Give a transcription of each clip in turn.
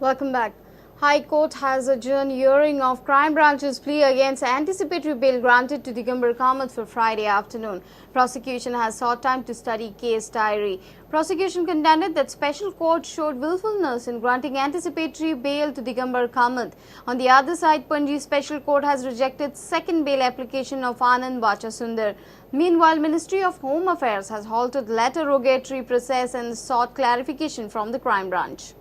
Welcome back. High Court has adjourned hearing of Crime Branch's plea against anticipatory bail granted to Digambar Kamath for Friday afternoon. Prosecution has sought time to study case diary. Prosecution contended that special court showed willfulness in granting anticipatory bail to Digambar Kamath. On the other side, Panji Special Court has rejected second bail application of Anand Vachasundar. Meanwhile, Ministry of Home Affairs has halted letter rogatory process and sought clarification from the Crime Branch.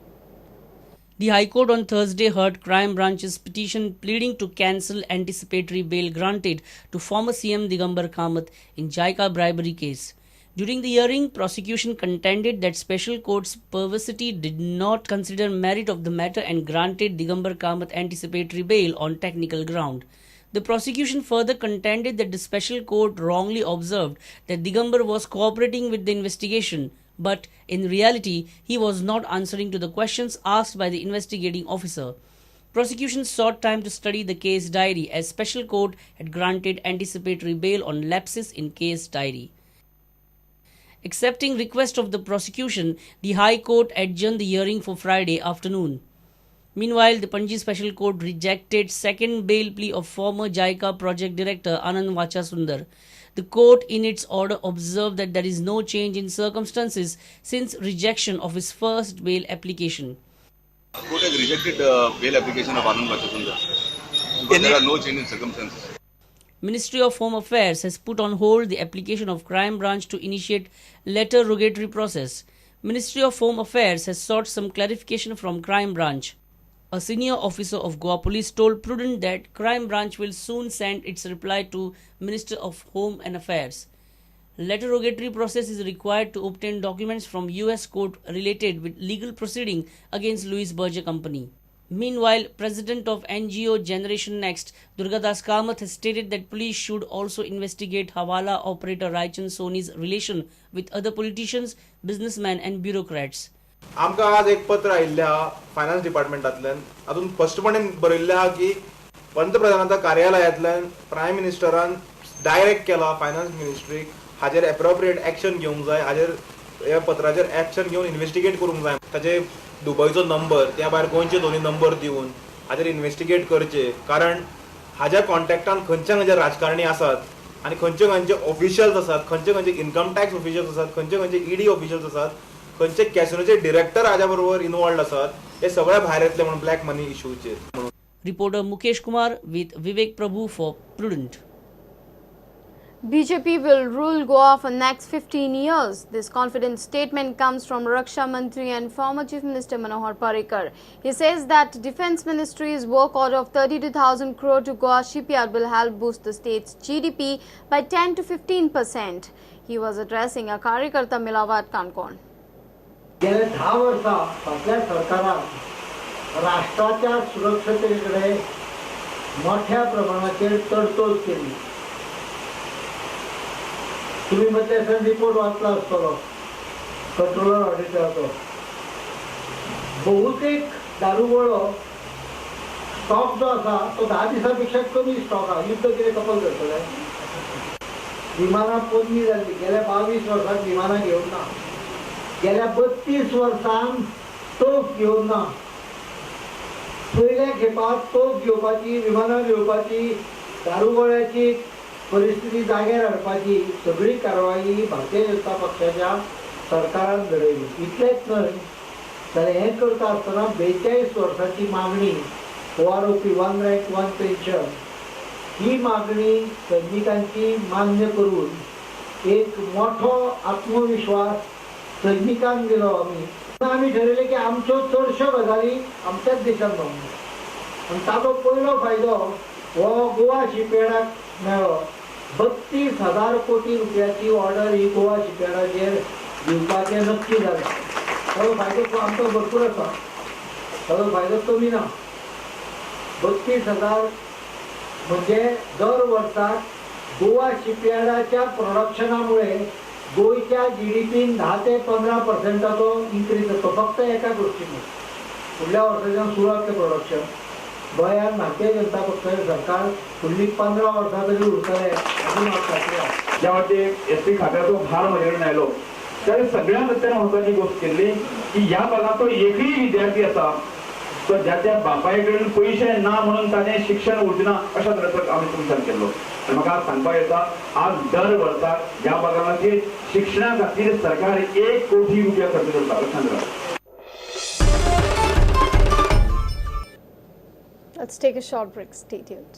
The High Court on Thursday heard Crime Branch's petition pleading to cancel anticipatory bail granted to former CM Digambar Kamath in JICA bribery case. During the hearing, prosecution contended that special court's perversity did not consider merit of the matter and granted Digambar Kamath anticipatory bail on technical ground. The prosecution further contended that the special court wrongly observed that Digambar was cooperating with the investigation, but in reality, he was not answering to the questions asked by the investigating officer. Prosecution sought time to study the case diary as special court had granted anticipatory bail on lapses in case diary. Accepting request of the prosecution, the High Court adjourned the hearing for Friday afternoon. Meanwhile, the Panji Special Court rejected second bail plea of former JICA project director Anand Vachasundar. The court in its order observed that there is no change in circumstances since rejection of his first bail application. The court has rejected bail application of Anand Vachasundar because there are no change in circumstances. Ministry of Home Affairs has put on hold the application of Crime Branch to initiate letter rogatory process. Ministry of Home Affairs has sought some clarification from Crime Branch. A senior officer of Goa Police told Prudent that Crime Branch will soon send its reply to Minister of Home and Affairs. Letter rogatory process is required to obtain documents from US court related with legal proceeding against Louis Berger Company. Meanwhile, President of NGO Generation Next, Durgadas Kamath, has stated that police should also investigate Hawala operator Raichand Soni's relation with other politicians, businessmen and bureaucrats. आमकां आज एक पत्र आयिल्लें आहा finance डिपार्टमेंटांतल्यान हातूंत स्पश्टपणे बरयल्लें आहा की पंतप्रधानाच्या कार्यालयांतल्यान प्रायम मिनिस्टरान डायरेक्ट केला फायनान्स मिनिस्ट्रीक हाजेर एप्रोप्रिएट एक्शन घेवंक जाय हाजेर ह्या पत्राचेर एक्शन घेवन इन्वेस्टिगेट करूंक जाय ताचे दुबयचो नंबर त्या भायर गोंयचे दोनूय नंबर दिवन हाजेर इन्वेस्टिगेट करचे कारण हाज्या कॉन्टॅक्टान खंयचे राजकारणी आसात आनी खंयचे ऑफिशियल्स आसात खंयचे इन्कम टॅक्स ऑफिशियल्स आसात खंयचे ईडी ऑफिशियल्स आसात खंयचे कॅसिनोचे डिरेक्टर हाज्या बरोबर इन्वॉल्ड आसात हे सगळे भायर येतले म्हणून ब्लॅक मनी इश्यूचेर. Reporter Mukesh Kumar with Vivek Prabhu for Prudent. BJP will rule Goa for next 15 years. This confident statement comes from Raksha Mantri and former Chief Minister Manohar Parrikar. He says that Defence Ministry's work order of 32,000 crore to Goa shipyard will help boost the state's GDP by 10 to 15%. He was addressing a Karyakarta Milava at Kankon. गेल्या 10 वर्षां फाटल्या सरकारान राष्ट्राच्या सुरक्षतेकडे मोठ्या प्रमाणाचेर तडतोड केली. तुम्ही मधल्यासन report वाचला आसतलो कंट्रोलर ऑडिटराचो. बहुतेक दारूगोळो स्टॉक जो आसा तो 10 दिसांपेक्षा कमी स्टॉक आहा. युद्ध कितें कपल करतले. विमानां पोरणी जाल्ली गेल्या 22 वर्सांत विमानां घेवन ना. गेल्या 32 वर्सांत तोफ घेवन ना. पयल्या खेपाक तोफ घेवपाची विमानां घेवपाची दारूगोळ्याची परिस्थिती जाग्यार हाडपाची सगळी कारवाई भारतीय जनता पक्षाच्या सरकारान घडयली. इतलेंच न्हय जाल्यार हें करता आसतना 42 वर्सांची मागणी OROP one rank one pension ही मागणी सैनिकांची मान्य करून एक मोठो आत्मविश्वास सैनिकांक दिलो. आमी ठरयलें की आमच्यो चडश्यो गजाली आमच्याच देशांत जावंक आनी ताचो पयलो फायदो हो गोवा शिपयार्डाक मेळ्ळो. 32,000 कोटी रुपयाची ऑर्डर ही गोवा शिपयार्डाचेर दिवपाचें नक्की जालें. ताचो फायदो आमकां भरपूर आसा. ताचो फायदो कमी ना. 32,000 म्हणजे दर वर्साक गोवा शिपयार्डाच्या प्रोडक्शनामुळे गोयच्या जीडीपीन 10 ते 15% इन्क्रीज जातो. फक्त एका गोष्टीन फुडल्या वर्साच्यान सुरू जातलें प्रोडक्शन. गोंयांत भारतीय जनता पक्षाचें सरकार फुडलीं 15 वर्सां तरी उरतलें अजून हांव खात्री आसा. ज्या वाटेन एसटी खात्याचो भार म्हजे आयलो त्यावेळी सगळ्यांत अत्यंत महत्वाची गोष्ट केली की या भागात तो एकही विद्यार्थी असा तो ज्याच्या बापाय कडेन पयशे ना म्हणून ताणें शिक्षण उरचना अशा तरेचो आमी तुमच्यान केल्लो आनी म्हाका आज सांगपाक येता आज दर वर्सा ह्या भागांचेर शिक्षणा खातीर सरकार 1 कोटी रुपया खर्च करता लक्षांत घाला. Let's take a short break. Stay tuned.